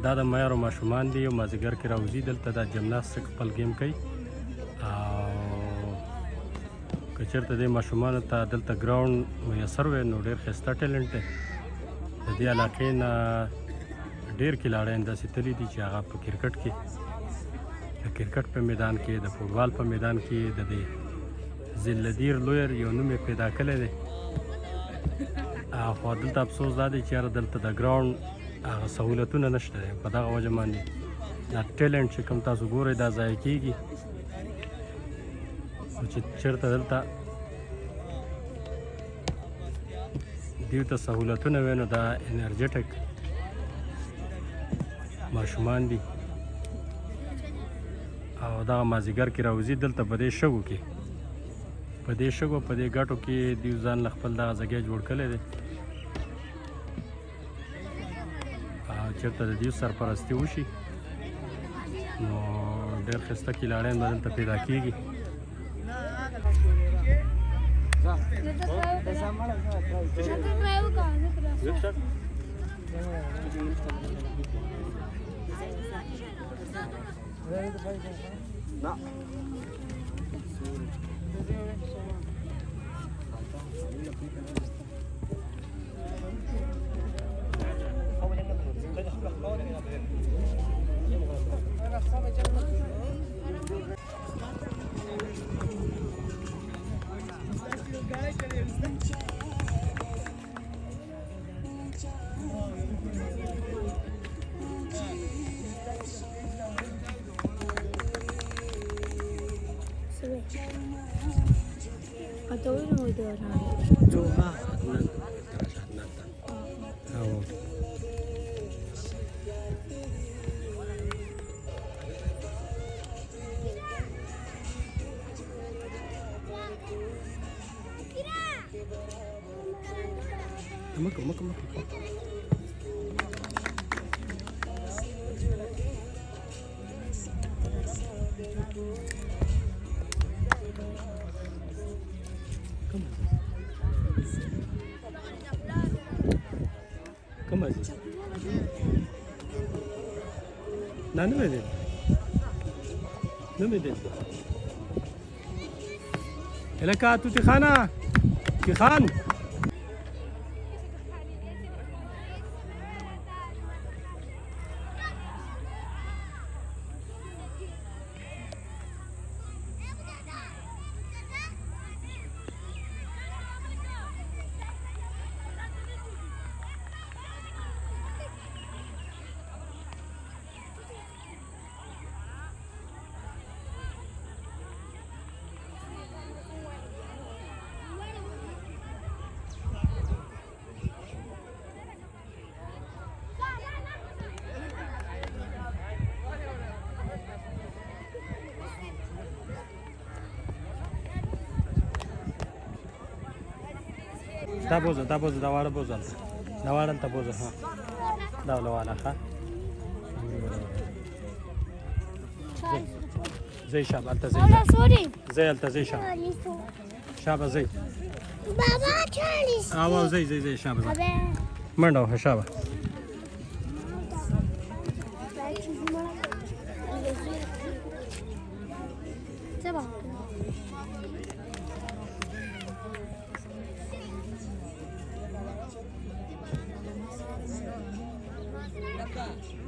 دا د مایارو ماشومان دي او مازدیګر کې راوځي دلته دا جمناستیک خپل گیم کوي او که چېرته دې ماشومانو ته دلته ګراونډ میسر وی نو ډېر ښایسته ټیلنټ دی د دې علاقې نه ډېر کلاړیان داسې تللي دي چې هغه په کرکټ کې د کرکټ په میدان کې د فوټبال په میدان کې د دې ذلدیر لویر یو نوم یې پیدا کړی دی خو دلته افسوس دا دی چې یاره دلته د ګراونډ هغه سهولتونه نشته دی په دغه وجه باندې دا ټیلنټ چې کوم تاسو ګورئ دا ضایع کېږي او چې چېرته دلته دیو ته سهولتونه وي نو دا انرجټک ماشومان دي او دغه مازدیګر کې راوځي دلته په دې شګو کې په دې شګو په دې ګټو کې دیو ځان له خپل دغه ځای جوړ کړی دی او چېرته د دیو سرپرستي وشي نو ډېر ښایسته کلاړیان به دلته پیدا کېږي Atau ini mau itu orang. Coba. Come. Come on. Nanu edin. Nanu edin. Elaka tuti khana. Ki khan. دا بوزه دا واړه بوزه دا واړه ته بوزه ها دا ولواله ها زي شابه انت زي زي انت زي شابه زي بابا چالیس او زي شابه منډه شابه Tchau.